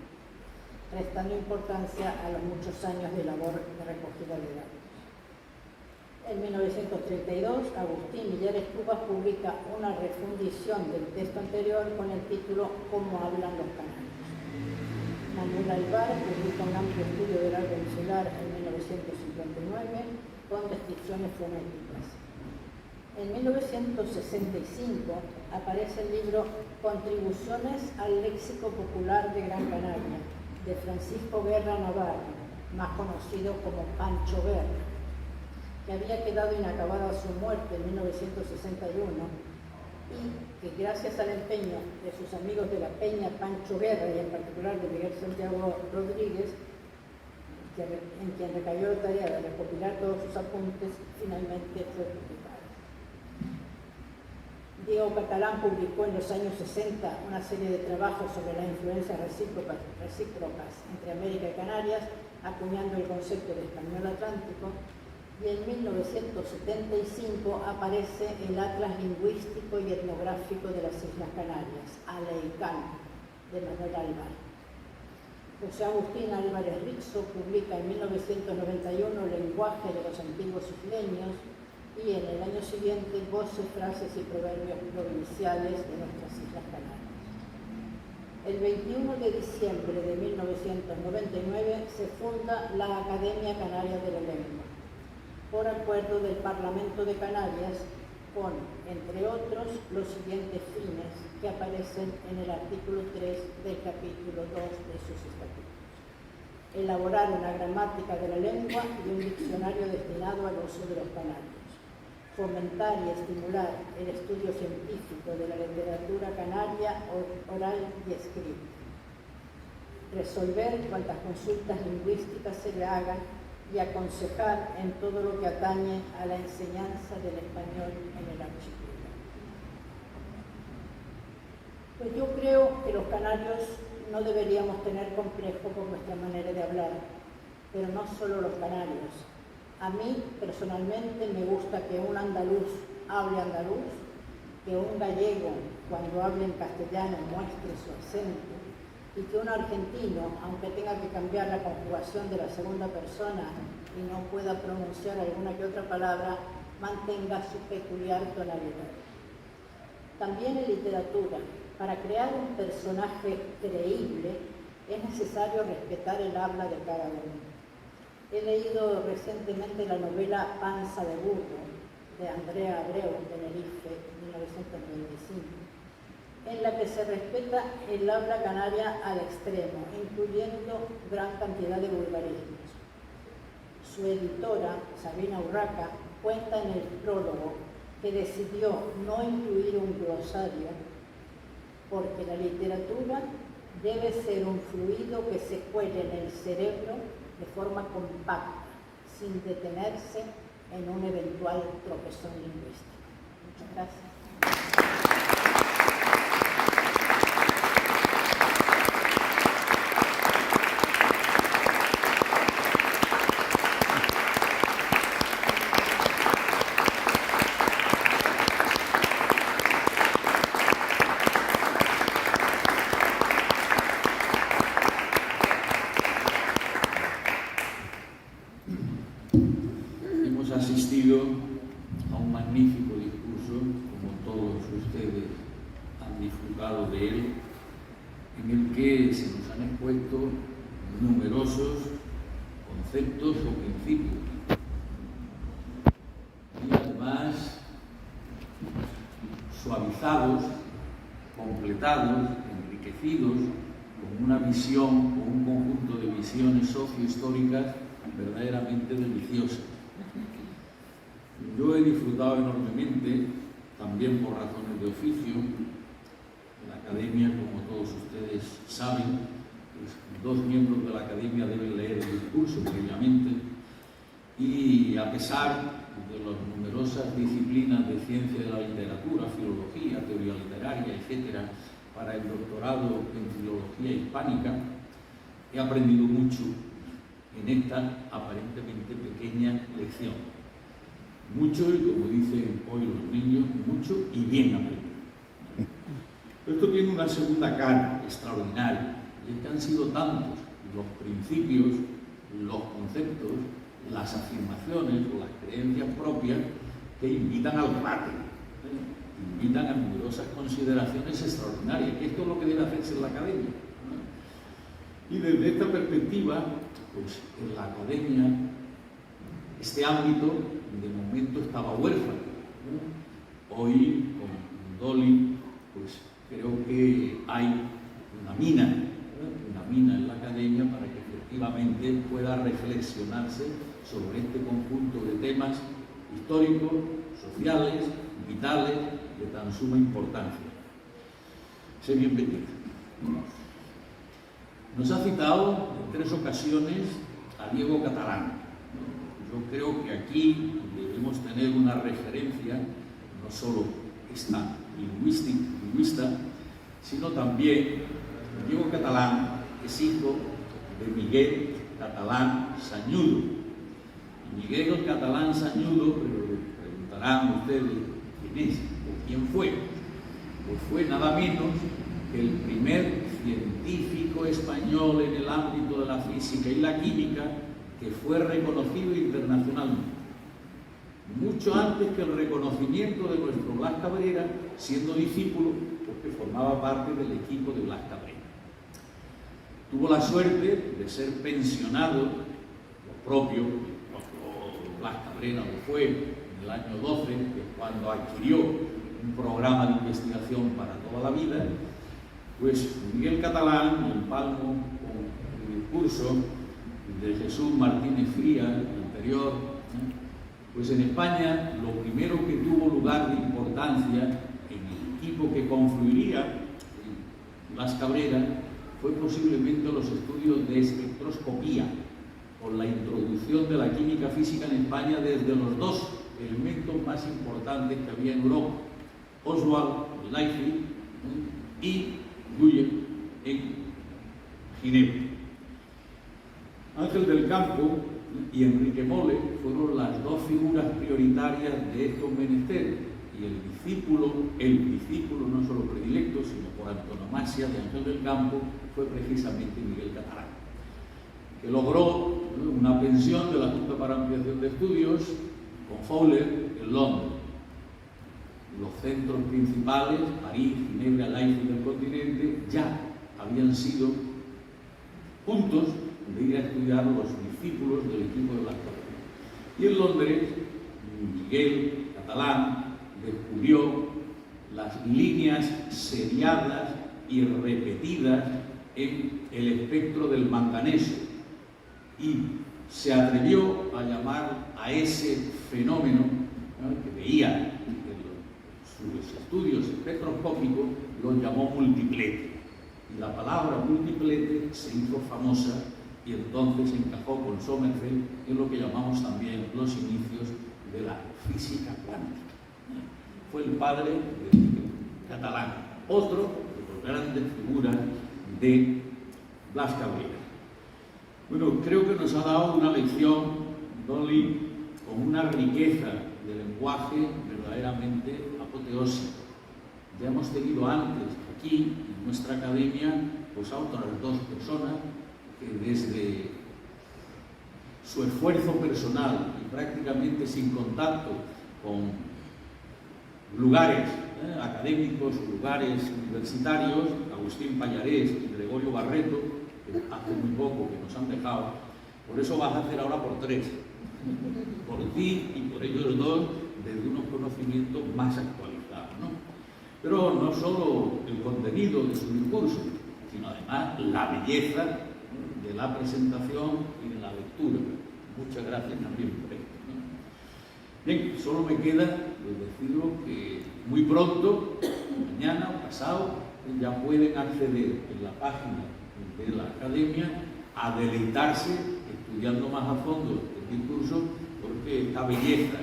restando importancia a los muchos años de labor de recogida de datos. En 1932, Agustín Millares Cubas publica una refundición del texto anterior con el título ¿Cómo hablan los canarios? Manuel Alvar publica un amplio estudio del habla insular en 1959 con descripciones fonéticas. En 1965 aparece el libro Contribuciones al léxico popular de Gran Canaria, de Francisco Guerra Navarro, más conocido como Pancho Guerra, que había quedado inacabado a su muerte en 1961 y que gracias al empeño de sus amigos de la Peña Pancho Guerra y en particular de Miguel Santiago Rodríguez, en quien recayó la tarea de recopilar todos sus apuntes, finalmente fue publicado. Diego Catalán publicó en los años 60 una serie de trabajos sobre las influencias recíprocas entre América y Canarias, acuñando el concepto de español atlántico, y en 1975 aparece el Atlas Lingüístico y Etnográfico de las Islas Canarias, ALEICAN, de Manuel Alvar. José Agustín Álvarez Rixo publica en 1991 Lenguaje de los Antiguos Isleños y en el año siguiente Voces, Frases y Proverbios Provinciales de nuestras Islas Canarias. El 21 de diciembre de 1999 se funda la Academia Canaria de la Lengua, por acuerdo del Parlamento de Canarias, con, entre otros, los siguientes fines que aparecen en el artículo 3 del capítulo 2 de sus estatutos: elaborar una gramática de la lengua y un diccionario destinado al uso de los canarios, fomentar y estimular el estudio científico de la literatura canaria oral y escrita, resolver cuantas consultas lingüísticas se le hagan y aconsejar en todo lo que atañe a la enseñanza del español en el archipiélago. Pues yo creo que los canarios no deberíamos tener complejo por nuestra manera de hablar, pero no solo los canarios. A mí, personalmente, me gusta que un andaluz hable andaluz, que un gallego, cuando hable en castellano, muestre su acento, y que un argentino, aunque tenga que cambiar la conjugación de la segunda persona y no pueda pronunciar alguna que otra palabra, mantenga su peculiar tonalidad. También en literatura, para crear un personaje creíble, es necesario respetar el habla de cada uno. He leído recientemente la novela Panza de burro, de Andrea Abreu, Tenerife, 1995, en la que se respeta el habla canaria al extremo, incluyendo gran cantidad de vulgarismos. Su editora, Sabina Urraca, cuenta en el prólogo que decidió no incluir un glosario porque la literatura debe ser un fluido que se cuele en el cerebro de forma compacta, sin detenerse en un eventual tropezón lingüístico. Muchas gracias. Hemos asistido a un magnífico discurso, como todos ustedes han disfrutado de él, en el que se nos han expuesto numerosos conceptos o principios. Y además suavizados, completados, enriquecidos con una visión, con un conjunto de visiones sociohistóricas verdaderamente deliciosas. Yo he disfrutado enormemente, también por razones de oficio. En la academia, como todos ustedes saben, pues, 2 miembros de la academia deben leer el discurso previamente, y a pesar de las numerosas disciplinas de ciencia de la literatura, filología, teoría literaria, etc., para el doctorado en filología hispánica, he aprendido mucho en esta aparentemente pequeña lección. Mucho, y como dicen hoy los niños, mucho y bien aprendido. Esto tiene una segunda cara extraordinaria, y es que han sido tantos los principios, los conceptos, las afirmaciones o las creencias propias que invitan al debate, invitan a numerosas consideraciones extraordinarias, que esto es lo que debe hacerse en la academia. Y desde esta perspectiva, pues en la academia, este ámbito de momento estaba huérfano. Hoy, con Dolly, pues creo que hay una mina en la academia para que efectivamente pueda reflexionarse sobre este conjunto de temas históricos, sociales, vitales, de tan suma importancia. Sé bienvenido. Nos ha citado en 3 ocasiones a Diego Catalán. Yo creo que aquí debemos tener una referencia, no solo esta lingüista, sino también Diego Catalán es hijo de Miguel Catalán Sañudo. Y Miguel Catalán Sañudo, pero le preguntarán ustedes quién es o quién fue. Pues fue nada menos que el primer científico español en el ámbito de la física y la química que fue reconocido internacionalmente. Mucho antes que el reconocimiento de nuestro Blas Cabrera, siendo discípulo, porque formaba parte del equipo de Blas Cabrera. Tuvo la suerte de ser pensionado, lo propio Blas Cabrera lo fue en el año 12, que es cuando adquirió un programa de investigación para toda la vida. Pues Miguel Catalán, en palmo con el discurso de Jesús Martínez Fría, el anterior, pues en España lo primero que tuvo lugar de importancia en el equipo que confluiría en Blas Cabrera fue posiblemente los estudios de espectroscopía, con la introducción de la química física en España desde los dos elementos más importantes que había en Europa, Oswald en Leipzig y Guyen en Ginebra. Ángel del Campo y Enrique Mole fueron las dos figuras prioritarias de estos menesteres, y el discípulo no solo predilecto, sino por antonomasia de Ángel del Campo, fue precisamente Miguel Catalán, que logró una pensión de la Junta para Ampliación de Estudios con Fowler en Londres. Los centros principales, París, Ginebra, Leipzig del continente, ya habían sido puntos de ir a estudiar los discípulos del equipo de Blas Caballero. Y en Londres, Miguel Catalán descubrió las líneas seriadas y repetidas en el espectro del manganeso y se atrevió a llamar a ese fenómeno, ¿no?, que veía en sus estudios espectroscópicos, lo llamó multiplete. Y la palabra multiplete se hizo famosa y entonces encajó con Sommerfeld en lo que llamamos también los inicios de la física cuántica. Fue el padre de Catalán, otro de las grandes figuras de Blas Cabrera. Bueno, creo que nos ha dado una lección, Dolly, con una riqueza de lenguaje verdaderamente apoteósica. Ya hemos tenido antes aquí, en nuestra academia, pues a otras dos personas que desde su esfuerzo personal y prácticamente sin contacto con lugares académicos, lugares universitarios, Agustín Pallarés y Gregorio Barreto, que hace muy poco que nos han dejado. Por eso vas a hacer ahora por tres, por ti y por ellos dos, desde unos conocimientos más actualizados, ¿no? Pero no solo el contenido de su discurso, sino además la belleza de la presentación y de la lectura. Muchas gracias también por esto, ¿no? Bien, solo me queda deciros que muy pronto, mañana o pasado, ya pueden acceder en la página de la academia a deleitarse estudiando más a fondo el discurso, porque esta belleza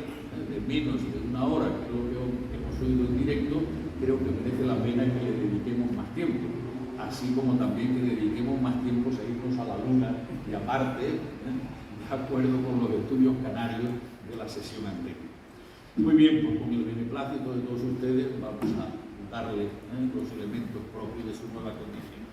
de menos de una hora, que es lo que hemos oído en directo, creo que merece la pena que le dediquemos más tiempo, así como también que dediquemos más tiempo a irnos a la Luna y a Marte, de acuerdo con los estudios canarios de la sesión anterior. Muy bien, pues con el beneplácito de todos ustedes vamos a darle los elementos propios de su nueva condición.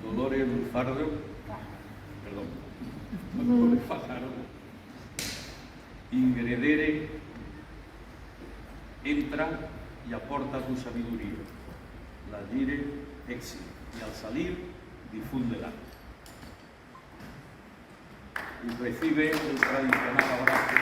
Dolores Lufardo, Dolores Fajardo, Ingredere, entra y aporta tu sabiduría, la dire exit, y al salir difúndela. Y recibe el tradicional abrazo.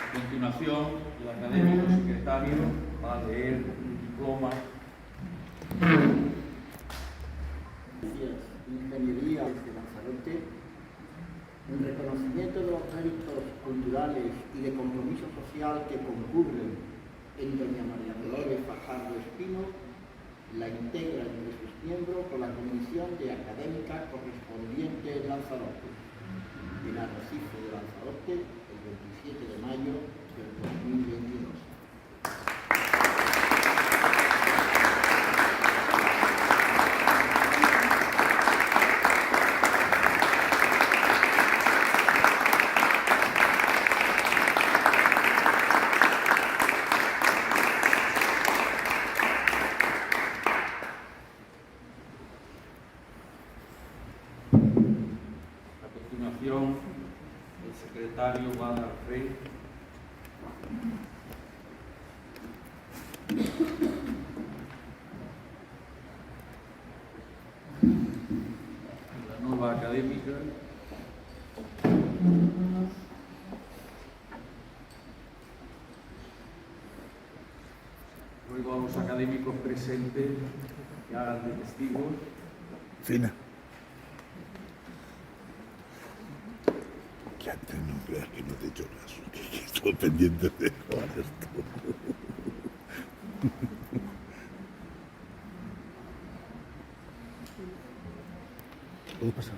A continuación, el académico secretario va a leer un diploma. Ingeniería de Lanzarote, en reconocimiento de los méritos culturales y de compromiso social que concurren en doña María Dolores Fajardo Espino, la integra entre sus miembros con la Comisión de Académica correspondiente en Lanzarote, en Arrecife de Lanzarote, el 27 de mayo del 2022. El secretario va a dar fe. La nueva académica. Ruego a los académicos presentes que hagan de testigos. Fina. Que antes no creas que no te he hecho caso, que estoy pendiente de todo esto. ¿Puedo pasar?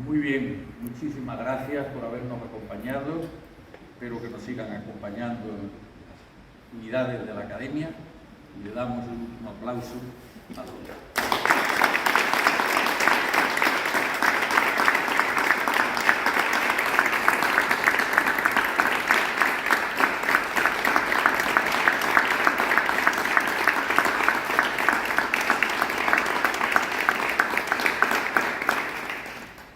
Muy bien, muchísimas gracias por habernos acompañado. Espero que nos sigan acompañando en las unidades de la Academia y le damos un aplauso a todos.